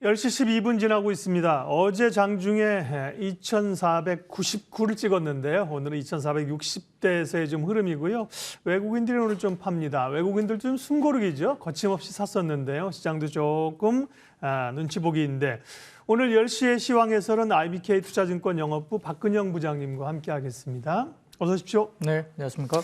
10시 12분 지나고 있습니다. 어제 장중에 2,499를 찍었는데요. 오늘은 2,460대에서의 좀 흐름이고요. 외국인들이 오늘 좀 팝니다. 외국인들 좀 숨고르기죠. 거침없이 샀었는데요. 시장도 조금 눈치 보기인데 오늘 10시에 시황에서는 IBK 투자증권 영업부 박근영 부장님과 함께하겠습니다. 어서 오십시오. 네, 안녕하십니까.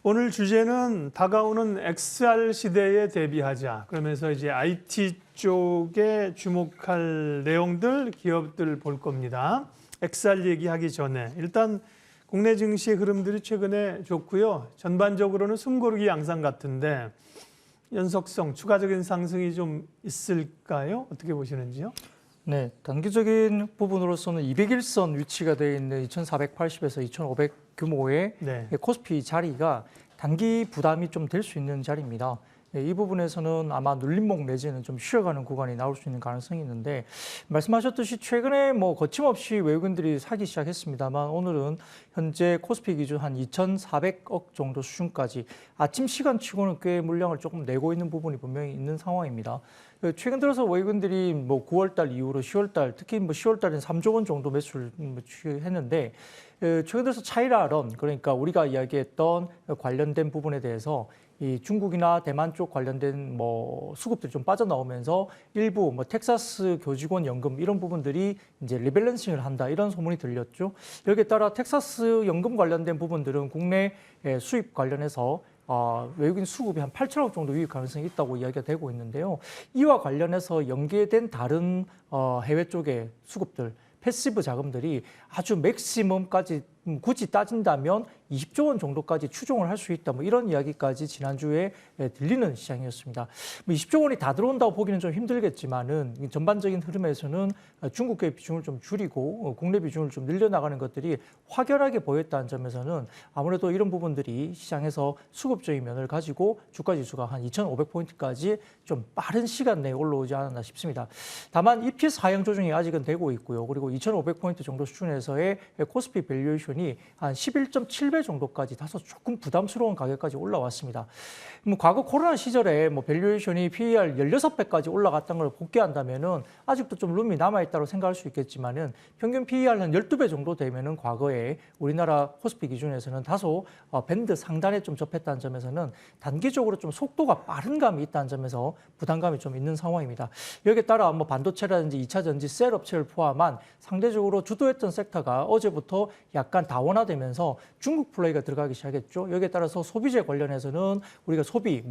오늘 주제는 다가오는 XR 시대에 대비하자. 그러면서 이제 IT 쪽에 주목할 내용들, 기업들 볼 겁니다. XR 얘기하기 전에 일단 국내 증시의 흐름들이 최근에 좋고요. 전반적으로는 숨고르기 양상 같은데 연속성, 추가적인 상승이 좀 있을까요? 어떻게 보시는지요? 네, 단기적인 부분으로서는 201선 위치가 되어 있는 2,480에서 2,500 규모의 코스피 자리가 단기 부담이 좀 될 수 있는 자리입니다. 이 부분에서는 아마 눌림목 내지는 좀 쉬어가는 구간이 나올 수 있는 가능성이 있는데 말씀하셨듯이 최근에 거침없이 외국인들이 사기 시작했습니다만 오늘은 현재 코스피 기준 한 2,400억 정도 수준까지 아침 시간치고는 꽤 물량을 조금 내고 있는 부분이 분명히 있는 상황입니다. 최근 들어서 외국인들이 9월달 이후로 10월달, 특히 10월달에는 3조 원 정도 매수를 했는데 최근 들어서 차이라런, 그러니까 우리가 이야기했던 관련된 부분에 대해서 이 중국이나 대만 쪽 관련된 수급들이 좀 빠져나오면서 일부 텍사스 교직원 연금 이런 부분들이 이제 리밸런싱을 한다 이런 소문이 들렸죠. 여기에 따라 텍사스 연금 관련된 부분들은 국내 수입 관련해서 외국인 수급이 한 8천억 정도 유입 가능성이 있다고 이야기가 되고 있는데요. 이와 관련해서 연계된 다른 해외 쪽의 수급들, 패시브 자금들이 아주 맥시멈까지 굳이 따진다면 20조 원 정도까지 추종을 할 수 있다. 이런 이야기까지 지난주에 들리는 시장이었습니다. 20조 원이 다 들어온다고 보기는 좀 힘들겠지만은 전반적인 흐름에서는 중국의 비중을 좀 줄이고 국내 비중을 좀 늘려나가는 것들이 확연하게 보였다는 점에서는 아무래도 이런 부분들이 시장에서 수급적인 면을 가지고 주가 지수가 한 2,500포인트까지 좀 빠른 시간 내에 올라오지 않았나 싶습니다. 다만 EPS 하향 조정이 아직은 되고 있고요. 그리고 2,500포인트 정도 수준에서의 코스피 밸류에이션이 한 11.7배 정도까지 다소 조금 부담스러운 가격까지 올라왔습니다. 과거 코로나 시절에 밸류에이션이 PER 16배까지 올라갔던 걸 복귀한다면은 아직도 좀 룸이 남아있다고 생각할 수 있겠지만은 평균 PER 한 12배 정도 되면은 과거에 우리나라 코스피 기준에서는 다소 밴드 상단에 좀 접했다는 점에서는 단기적으로 좀 속도가 빠른 감이 있다는 점에서 부담감이 좀 있는 상황입니다. 여기에 따라 반도체라든지 2차 전지 셀 업체를 포함한 상대적으로 주도했던 섹터가 어제부터 약간 다원화되면서 중국 플레이가 들어가기 시작했죠. 여기에 따라서 소비재 관련해서는 우리가 소비,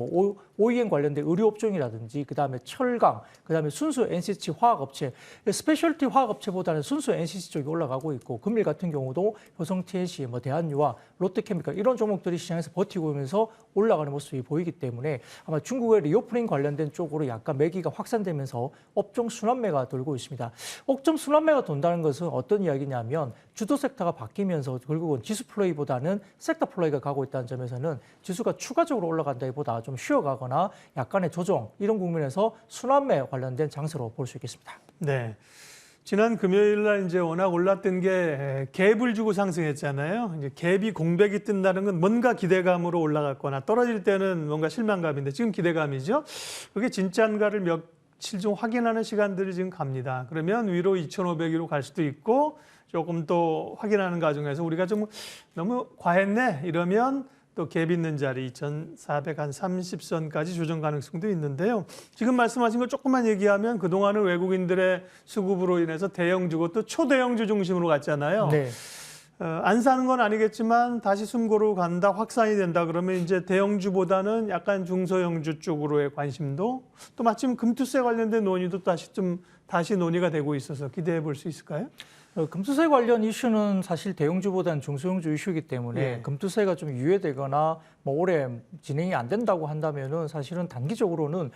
OEM 관련된 의료업종이라든지 그다음에 철강, 그다음에 순수 NCC 화학업체, 스페셜티 화학업체보다는 순수 NCC 쪽이 올라가고 있고 금일 같은 경우도 효성 TNC, 대한유화, 롯데케미칼 이런 종목들이 시장에서 버티고 오면서 올라가는 모습이 보이기 때문에 아마 중국의 리오프닝 관련된 쪽으로 약간 매기가 확산되면서 업종 순환매가 돌고 있습니다. 업종 순환매가 돈다는 것은 어떤 이야기냐면 주도 섹터가 바뀌면서 결국은 지수 플레이보다는 섹터 플레이가 가고 있다는 점에서는 지수가 추가적으로 올라간다기보다 좀 쉬어가거나 약간의 조정 이런 국면에서 순환매 관련된 장세로 볼 수 있겠습니다. 네. 지난 금요일 날 이제 워낙 올랐던 게 갭을 주고 상승했잖아요. 이제 갭이 공백이 뜬다는 건 뭔가 기대감으로 올라갔거나 떨어질 때는 뭔가 실망감인데 지금 기대감이죠. 그게 진짜인가를 며칠 좀 확인하는 시간들이 지금 갑니다. 그러면 위로 2,500으로 갈 수도 있고 조금 또 확인하는 과정에서 우리가 좀 너무 과했네 이러면 또 갭 있는 자리 2,430선까지 조정 가능성도 있는데요. 지금 말씀하신 거 조금만 얘기하면 그동안은 외국인들의 수급으로 인해서 대형주고 또 초대형주 중심으로 갔잖아요. 네. 안 사는 건 아니겠지만 다시 숨고르고 간다, 확산이 된다 그러면 이제 대형주보다는 약간 중소형주 쪽으로의 관심도 또 마침 금투세 관련된 논의도 다시 논의가 되고 있어서 기대해 볼 수 있을까요? 금투세 관련 이슈는 사실 대형주보다는 중소형주 이슈이기 때문에 금투세가 좀 유예되거나 올해 진행이 안 된다고 한다면은 사실은 단기적으로는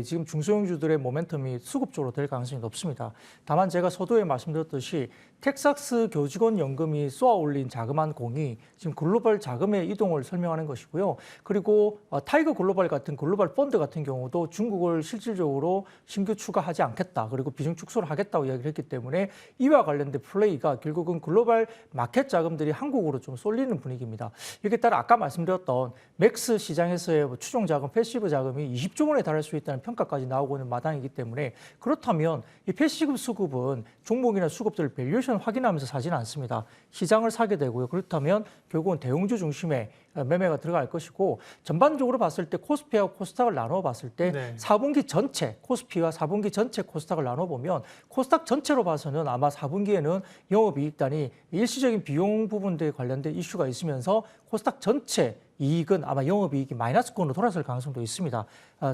지금 중소형주들의 모멘텀이 수급 쪽으로 될 가능성이 높습니다. 다만 제가 서두에 말씀드렸듯이 텍사스 교직원 연금이 쏘아 올린 자그마한 공이 지금 글로벌 자금의 이동을 설명하는 것이고요. 그리고 타이거 글로벌 같은 글로벌 펀드 같은 경우도 중국을 실질적으로 신규 추가하지 않겠다. 그리고 비중 축소를 하겠다고 이야기를 했기 때문에 이와 관련된 플레이가 결국은 글로벌 마켓 자금들이 한국으로 좀 쏠리는 분위기입니다. 이렇게 따라 아까 말씀드렸던 맥스 시장에서의 추종 자금, 패시브 자금이 20조 원에 달할 수 있다는 평가까지 나오고 있는 마당이기 때문에 그렇다면 이 패시브 수급은 종목이나 수급들 밸류에이션 확인하면서 사지는 않습니다. 시장을 사게 되고요. 그렇다면 결국은 대형주 중심의 매매가 들어갈 것이고 전반적으로 봤을 때 코스피와 코스닥을 나눠 봤을 때 네. 4분기 전체 코스피와 4분기 전체 코스닥을 나눠 보면 코스닥 전체로 봐서는 아마 4분기에는 영업이익단이 일시적인 비용 부분들에 관련된 이슈가 있으면서 코스닥 전체 이익은 아마 영업이익이 마이너스권으로 돌아설 가능성도 있습니다.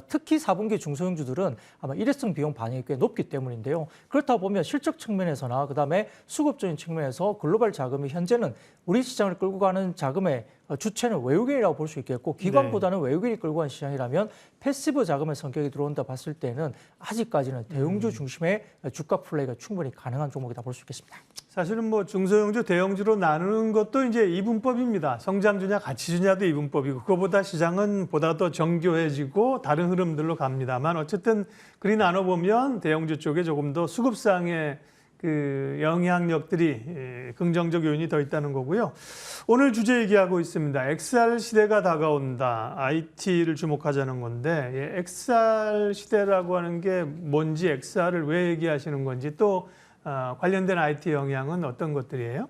특히 4분기 중소형주들은 아마 일회성 비용 반영이 꽤 높기 때문인데요. 그렇다 보면 실적 측면에서나 그다음에 수급적인 측면에서 글로벌 자금이 현재는 우리 시장을 끌고 가는 자금의 주체는 외국인이라고 볼 수 있겠고 기관보다는 외국인이 끌고 가는 시장이라면 패시브 자금의 성격이 들어온다 봤을 때는 아직까지는 대형주 중심의 주가 플레이가 충분히 가능한 종목이다 볼 수 있겠습니다. 사실은 뭐 중소형주, 대형주로 나누는 것도 이제 이분법입니다. 성장주냐 가치주냐도 이분법이고 그거보다 시장은 보다 더 정교해지고 다른 흐름들로 갑니다만 어쨌든 그리 나눠보면 대형주 쪽에 조금 더 수급상의 그 영향력들이 긍정적 요인이 더 있다는 거고요. 오늘 주제 얘기하고 있습니다. XR 시대가 다가온다. IT를 주목하자는 건데 XR 시대라고 하는 게 뭔지 XR을 왜 얘기하시는 건지 또 관련된 IT 영향은 어떤 것들이에요?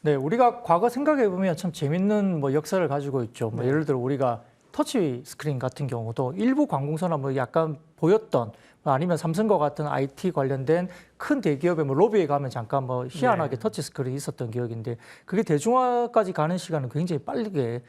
네, 우리가 과거 생각해 보면 참 재밌는 뭐 역사를 가지고 있죠. 뭐 예를 들어 우리가 터치 스크린 같은 경우도 일부 관공서나 뭐 약간 보였던 아니면 삼성과 같은 IT 관련된 큰 대기업의 뭐 로비에 가면 잠깐 뭐 희한하게 터치 스크린이 있었던 기억인데 그게 대중화까지 가는 시간은 굉장히 빠르게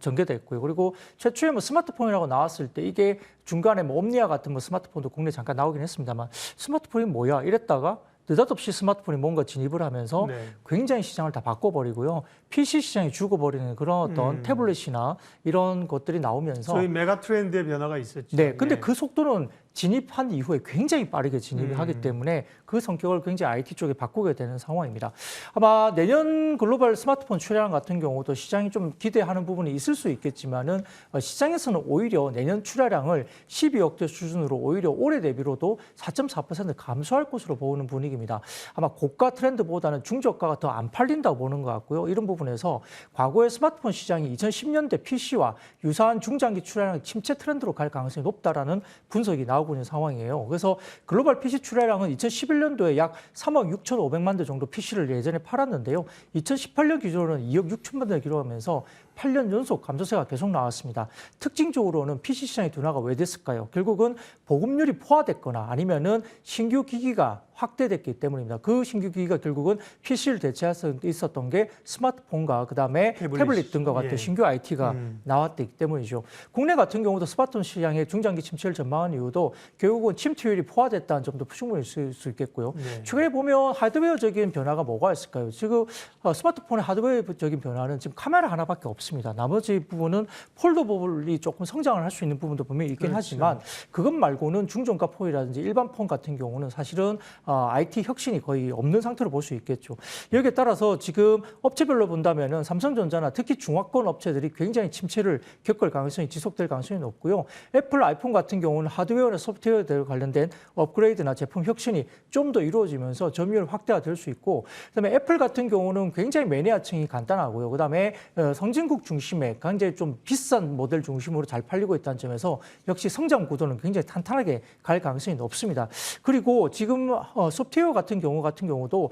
전개됐고요. 그리고 최초에 뭐 스마트폰이라고 나왔을 때 이게 중간에 뭐 옴니아 같은 뭐 스마트폰도 국내에 잠깐 나오긴 했습니다만 스마트폰이 뭐야 이랬다가 느닷없이 스마트폰이 뭔가 진입을 하면서 굉장히 시장을 다 바꿔버리고요. PC 시장이 죽어버리는 그런 어떤 태블릿이나 이런 것들이 나오면서 소위 메가 트렌드의 변화가 있었죠. 네, 근데 그 속도는 진입한 이후에 굉장히 빠르게 진입을 하기 때문에 그 성격을 굉장히 IT 쪽에 바꾸게 되는 상황입니다. 아마 내년 글로벌 스마트폰 출하량 같은 경우도 시장이 좀 기대하는 부분이 있을 수 있겠지만은 시장에서는 오히려 내년 출하량을 12억대 수준으로 오히려 올해 대비로도 4.4% 감소할 것으로 보는 분위기입니다. 아마 고가 트렌드보다는 중저가가 더 안 팔린다고 보는 것 같고요. 이런 부분에서 과거의 스마트폰 시장이 2010년대 PC와 유사한 중장기 출하량 침체 트렌드로 갈 가능성이 높다라는 분석이 나오고 있는 상황이에요. 그래서 글로벌 PC 출하량은 2011년도에 약 3억 6,500만 대 정도 PC를 예전에 팔았는데요. 2018년 기준으로는 2억 6천만 대를 기록하면서 8년 연속 감소세가 계속 나왔습니다. 특징적으로는 PC 시장의 둔화가 왜 됐을까요? 결국은 보급률이 포화됐거나 아니면은 신규 기기가 확대됐기 때문입니다. 그 신규 기기가 결국은 PC를 대체할 수 있었던 게 스마트폰과 그다음에 태블릿 등과 같은 신규 IT가 나왔기 때문이죠. 국내 같은 경우도 스마트폰 시장의 중장기 침체를 전망한 이유도 결국은 침투율이 포화됐다는 점도 충분히 있을 수 있겠고요. 최근에 보면 하드웨어적인 변화가 뭐가 있을까요? 지금 스마트폰의 하드웨어적인 변화는 지금 카메라 하나밖에 없습니다. 나머지 부분은 폴더블이 조금 성장을 할 수 있는 부분도 분명히 있긴 하지만 그것 말고는 중저가 폰이라든지 일반 폰 같은 경우는 사실은 IT 혁신이 거의 없는 상태로 볼 수 있겠죠. 여기에 따라서 지금 업체별로 본다면은 삼성전자나 특히 중화권 업체들이 굉장히 침체를 겪을 가능성이 지속될 가능성이 높고요. 애플 아이폰 같은 경우는 하드웨어나 소프트웨어에 관련된 업그레이드나 제품 혁신이 좀 더 이루어지면서 점유율 확대가 될 수 있고 그다음에 애플 같은 경우는 굉장히 매니아층이 간단하고요. 그다음에 선진국 중심의 굉장히 좀 비싼 모델 중심으로 잘 팔리고 있다는 점에서 역시 성장 구도는 굉장히 탄탄하게 갈 가능성이 높습니다. 그리고 지금 소프트웨어 같은 경우도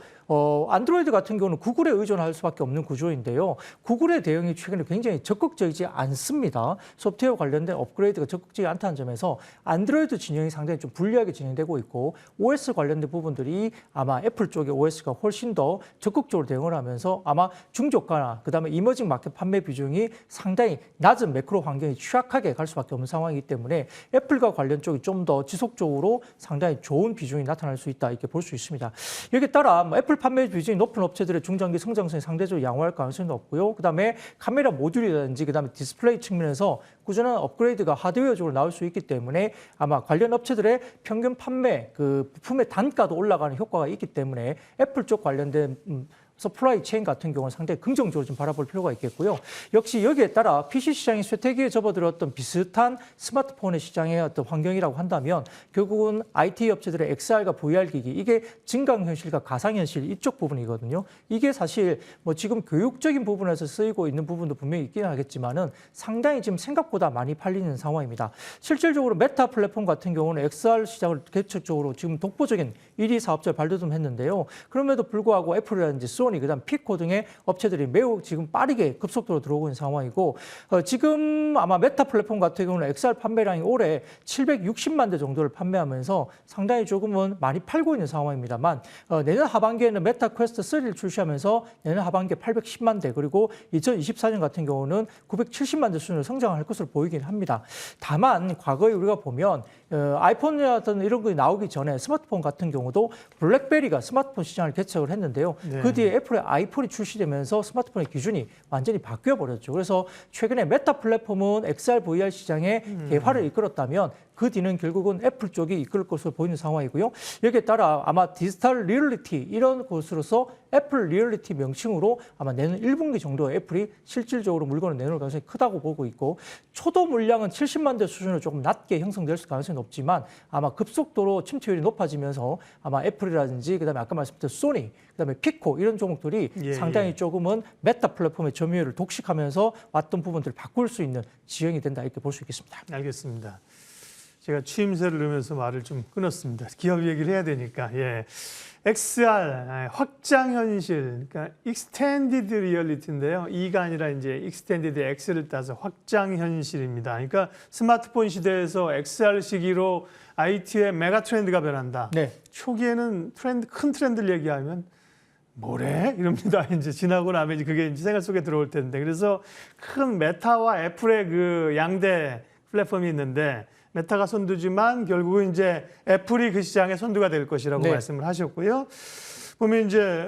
안드로이드 같은 경우는 구글에 의존할 수밖에 없는 구조인데요. 구글의 대응이 최근에 굉장히 적극적이지 않습니다. 소프트웨어 관련된 업그레이드가 적극적이지 않다는 점에서 안드로이드 진영이 상당히 좀 불리하게 진행되고 있고 OS 관련된 부분들이 아마 애플 쪽의 OS가 훨씬 더 적극적으로 대응을 하면서 아마 중저가나 그다음에 이머징 마켓 판매 비중이 상당히 낮은 매크로 환경이 취약하게 갈 수밖에 없는 상황이기 때문에 애플과 관련 쪽이 좀 더 지속적으로 상당히 좋은 비중이 나타날 수 있다 이렇게 볼 수 있습니다. 여기에 따라 애플 판매 비중이 높은 업체들의 중장기 성장성이 상대적으로 양호할 가능성이 높고요. 그다음에 카메라 모듈이라든지 그다음에 디스플레이 측면에서 꾸준한 업그레이드가 하드웨어적으로 나올 수 있기 때문에 아마 관련 업체들의 평균 판매 그 부품의 단가도 올라가는 효과가 있기 때문에 애플 쪽 관련된 서플라이 체인 같은 경우는 상당히 긍정적으로 좀 바라볼 필요가 있겠고요. 역시 여기에 따라 PC 시장이 쇠퇴기에 접어들었던 비슷한 스마트폰의 시장의 어떤 환경이라고 한다면 결국은 IT 업체들의 XR과 VR 기기 이게 증강현실과 가상현실 이쪽 부분이거든요. 이게 사실 뭐 지금 교육적인 부분에서 쓰이고 있는 부분도 분명히 있긴 하겠지만은 상당히 지금 생각보다 많이 팔리는 상황입니다. 실질적으로 메타 플랫폼 같은 경우는 XR 시장을 개척적으로 지금 독보적인 1위 사업자를 발돋움했는데요. 그럼에도 불구하고 애플이라든지 소니, 그다음 피코 등의 업체들이 매우 지금 빠르게 급속도로 들어오고 있는 상황이고 지금 아마 메타 플랫폼 같은 경우는 XR 판매량이 올해 760만 대 정도를 판매하면서 상당히 조금은 많이 팔고 있는 상황입니다만 내년 하반기에는 메타 퀘스트 3를 출시하면서 내년 하반기에 810만 대 그리고 2024년 같은 경우는 970만 대 수준으로 성장할 것으로 보이긴 합니다. 다만 과거에 우리가 보면 아이폰이라든 이런 거 나오기 전에 스마트폰 같은 경우도 블랙베리가 스마트폰 시장을 개척을 했는데요. 네. 그 뒤에 애플의 아이폰이 출시되면서 스마트폰의 기준이 완전히 바뀌어 버렸죠. 그래서 최근에 메타 플랫폼은 XR, VR 시장의 개화를 이끌었다면 그 뒤는 결국은 애플 쪽이 이끌 것으로 보이는 상황이고요. 여기에 따라 아마 디지털 리얼리티 이런 곳으로서 애플 리얼리티 명칭으로 아마 내년 1분기 정도 애플이 실질적으로 물건을 내놓을 가능성이 크다고 보고 있고 초도 물량은 70만 대 수준으로 조금 낮게 형성될 가능성이 높지만 아마 급속도로 침투율이 높아지면서 아마 애플이라든지 그다음에 아까 말씀드린 소니, 그다음에 피코 이런 종목들이 상당히 조금은 메타 플랫폼의 점유율을 독식하면서 왔던 부분들을 바꿀 수 있는 지형이 된다 이렇게 볼 수 있겠습니다. 알겠습니다. 제가 추임새를 넣으면서 말을 좀 끊었습니다. 기업 얘기를 해야 되니까. 예. XR, 확장 현실, 그러니까 Extended Reality인데요. E가 아니라 이제 Extended X를 따서 확장 현실입니다. 그러니까 스마트폰 시대에서 XR 시기로 IT의 메가 트렌드가 변한다. 네. 초기에는 큰 트렌드를 얘기하면 뭐래? 이럽니다. 이제 지나고 나면 이제 그게 이제 생활 속에 들어올 텐데. 그래서 큰 메타와 애플의 그 양대 플랫폼이 있는데 메타가 선두지만 결국은 이제 애플이 그 시장의 선두가 될 것이라고 말씀을 하셨고요. 보면 이제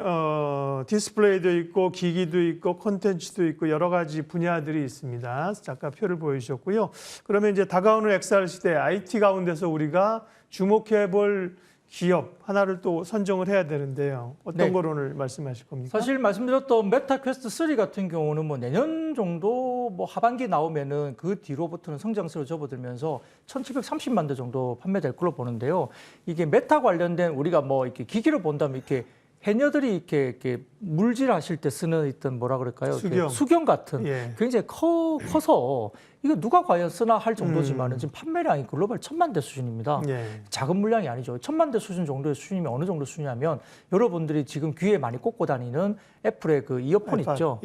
디스플레이도 있고 기기도 있고 콘텐츠도 있고 여러 가지 분야들이 있습니다. 아까 표를 보여주셨고요. 그러면 이제 다가오는 XR 시대 IT 가운데서 우리가 주목해 볼 기업 하나를 또 선정을 해야 되는데요. 어떤 걸 오늘 말씀하실 겁니까? 사실 말씀드렸던 메타 퀘스트 3 같은 경우는 뭐 내년 정도 뭐 하반기 나오면은 그 뒤로부터는 성장세로 접어들면서 1,730만 대 정도 판매될 걸로 보는데요. 이게 메타 관련된 우리가 뭐 이렇게 기기로 본다면 이렇게 해녀들이 이렇게 물질하실 때 쓰는 있던 뭐라 그럴까요? 수경 같은 굉장히 커서 이거 누가 과연 쓰나 할 정도지만은 지금 판매량이 글로벌 1,000만 대 수준입니다. 작은 물량이 아니죠. 1,000만 대 수준 정도의 수준이면 어느 정도 수준이냐면 여러분들이 지금 귀에 많이 꽂고 다니는 애플의 그 이어폰 아이팟. 있죠.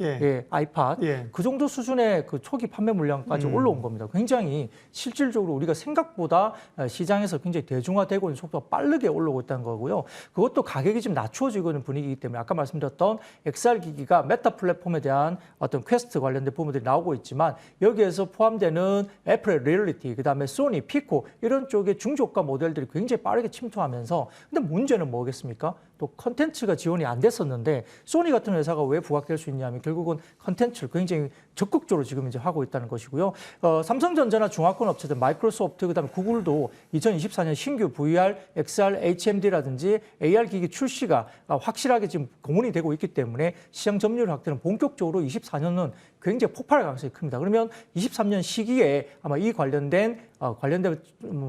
아이팟. 그 정도 수준의 그 초기 판매 물량까지 올라온 겁니다. 굉장히 실질적으로 우리가 생각보다 시장에서 굉장히 대중화되고 있는 속도가 빠르게 올라오고 있다는 거고요. 그것도 가격이 좀 낮추어지고 있는 분위기이기 때문에 아까 말씀드렸던 XR 기기가 메타 플랫폼에 대한 어떤 퀘스트 관련된 부분들이 나오고 있지만 여기에서 포함되는 애플의 리얼리티, 그다음에 소니, 피코 이런 쪽의 중저가 모델들이 굉장히 빠르게 침투하면서 근데 문제는 뭐겠습니까? 또 컨텐츠가 지원이 안 됐었는데 소니 같은 회사가 왜 부각될 수 있냐면 결국은 컨텐츠를 굉장히 적극적으로 지금 이제 하고 있다는 것이고요. 삼성전자나 중화권 업체들 마이크로소프트 그다음에 구글도 2024년 신규 VR, XR, HMD라든지 AR 기기 출시가 확실하게 지금 공언이 되고 있기 때문에 시장 점유율 확대는 본격적으로 24년은 굉장히 폭발할 가능성이 큽니다. 그러면 23년 시기에 아마 이 관련된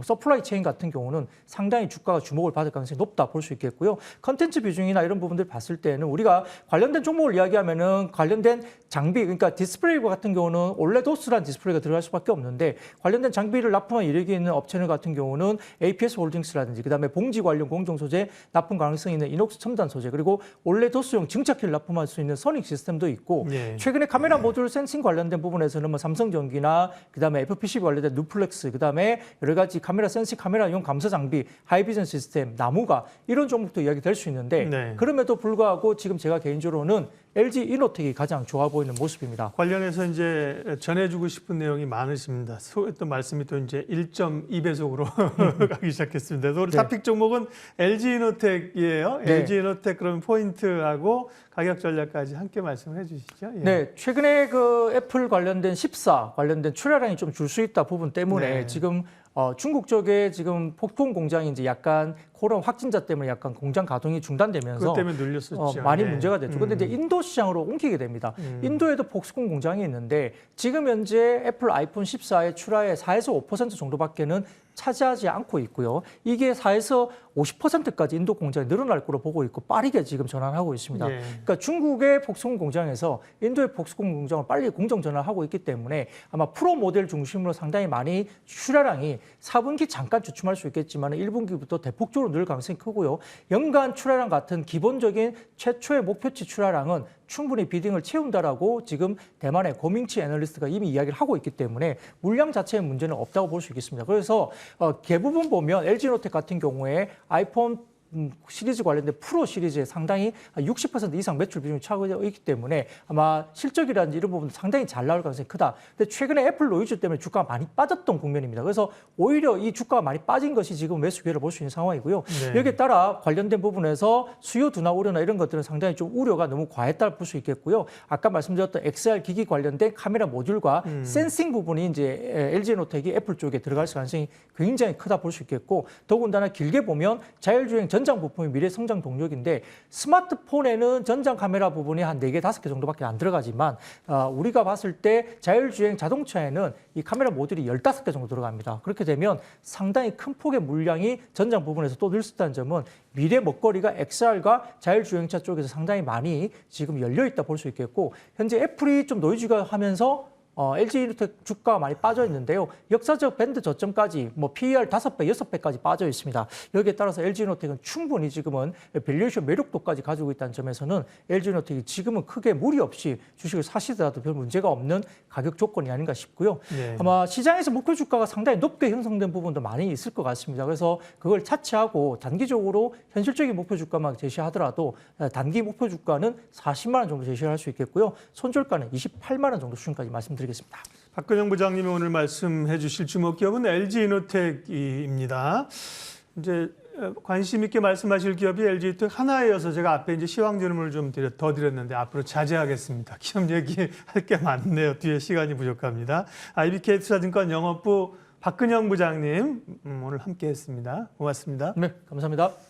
서플라이 체인 같은 경우는 상당히 주가가 주목을 받을 가능성이 높다 볼 수 있겠고요. 컨텐츠 비중이나 이런 부분들 봤을 때는 우리가 관련된 종목을 이야기하면은 관련된 장비, 그러니까 디스플레이 같은 경우는 올레도스라는 디스플레이가 들어갈 수밖에 없는데 관련된 장비를 납품한 이력이 있는 업체들 같은 경우는 APS 홀딩스라든지 그다음에 봉지 관련 공정 소재 납품 가능성이 있는 이녹스 첨단 소재 그리고 올레도스용 증착기를 납품할 수 있는 소닉 시스템도 있고 최근에 카메라 모듈 센싱 관련된 부분에서는 뭐 삼성전기나 그다음에 FPC 관련된 누플렉스 그다음에 여러 가지 카메라 센싱 카메라용 감사 장비 하이비전 시스템 나무가 이런 종목도 이야기될 수 있는데 그럼에도 불구하고 지금 제가 개인적으로는 LG 이노텍이 가장 좋아 보이는 모습입니다. 관련해서 이제 전해주고 싶은 내용이 많으십니다. 또 말씀이 또 이제 1.2배속으로 가기 시작했습니다. 오늘 탑픽 종목은 LG 이노텍이에요. LG 이노텍 그러면 포인트하고 가격 전략까지 함께 말씀해 주시죠. 네, 최근에 그 애플 관련된 14 관련된 출하량이 좀 줄 수 있다 부분 때문에 지금 중국 쪽에 지금 폭풍 공장이 이제 약간 코로나 확진자 때문에 약간 공장 가동이 중단되면서 그것 때문에 눌렸었죠. 많이 네. 문제가 됐죠. 그런데 이제 인도 시장으로 옮기게 됩니다. 인도에도 폭스콘 공장이 있는데 지금 현재 애플 아이폰 14의 출하의 4에서 5% 정도밖에는 차지하지 않고 있고요. 이게 4에서 50%까지 인도 공장이 늘어날 거로 보고 있고 빠르게 지금 전환하고 있습니다. 네. 그러니까 중국의 폭스콘 공장에서 인도의 폭스콘 공장을 빨리 공정 전환하고 있기 때문에 아마 프로 모델 중심으로 상당히 많이 출하량이 4분기 잠깐 주춤할 수 있겠지만 1분기부터 대폭적으로 늘 가능성이 크고요. 연간 출하량 같은 기본적인 최초의 목표치 출하량은 충분히 비딩을 채운다라고 지금 대만의 고밍치 애널리스트가 이미 이야기를 하고 있기 때문에 물량 자체의 문제는 없다고 볼 수 있겠습니다. 그래서 대부분 보면 LG노텍 같은 경우에 아이폰 시리즈 관련된 프로 시리즈에 상당히 60% 이상 매출 비중이 차지하고 있기 때문에 아마 실적이라든지 이런 부분도 상당히 잘 나올 가능성이 크다. 근데 최근에 애플 노이즈 때문에 주가가 많이 빠졌던 국면입니다. 그래서 오히려 이 주가가 많이 빠진 것이 지금 매수 기회를 볼 수 있는 상황이고요. 네. 여기에 따라 관련된 부분에서 수요 둔화 우려나 이런 것들은 상당히 좀 우려가 너무 과했다고 볼 수 있겠고요. 아까 말씀드렸던 XR 기기 관련된 카메라 모듈과 센싱 부분이 이제 LG노텍이 애플 쪽에 들어갈 가능성이 굉장히 크다 볼 수 있겠고 더군다나 길게 보면 자율주행 전장 부품이 미래 성장 동력인데 스마트폰에는 전장 카메라 부분이 한 4개, 5개 정도밖에 안 들어가지만 우리가 봤을 때 자율주행 자동차에는 이 카메라 모듈이 15개 정도 들어갑니다. 그렇게 되면 상당히 큰 폭의 물량이 전장 부분에서 또 늘 수 있다는 점은 미래 먹거리가 XR과 자율주행차 쪽에서 상당히 많이 지금 열려 있다 볼 수 있겠고 현재 애플이 좀 노이즈가 하면서 LG노텍 주가가 많이 빠져 있는데요. 역사적 밴드 저점까지 PER 5배, 6배까지 빠져 있습니다. 여기에 따라서 LG노텍은 충분히 지금은 밸류에이션 매력도까지 가지고 있다는 점에서는 LG노텍이 지금은 크게 무리 없이 주식을 사시더라도 별 문제가 없는 가격 조건이 아닌가 싶고요. 네. 아마 시장에서 목표 주가가 상당히 높게 형성된 부분도 많이 있을 것 같습니다. 그래서 그걸 차치하고 단기적으로 현실적인 목표 주가만 제시하더라도 단기 목표 주가는 40만 원 정도 제시를 할 수 있겠고요. 손절가는 28만 원 정도 수준까지 말씀드리겠습니다. 박근영 부장님이 오늘 말씀해 주실 주목기업은 LG노텍입니다. 이제 관심 있게 말씀하실 기업이 LG노텍 하나여서 제가 앞에 이제 시황 질문을 좀 더 드렸는데 앞으로 자제하겠습니다. 기업 얘기할 게 많네요. 뒤에 시간이 부족합니다. IBK 투자증권 영업부 박근영 부장님 오늘 함께했습니다. 고맙습니다. 네, 감사합니다.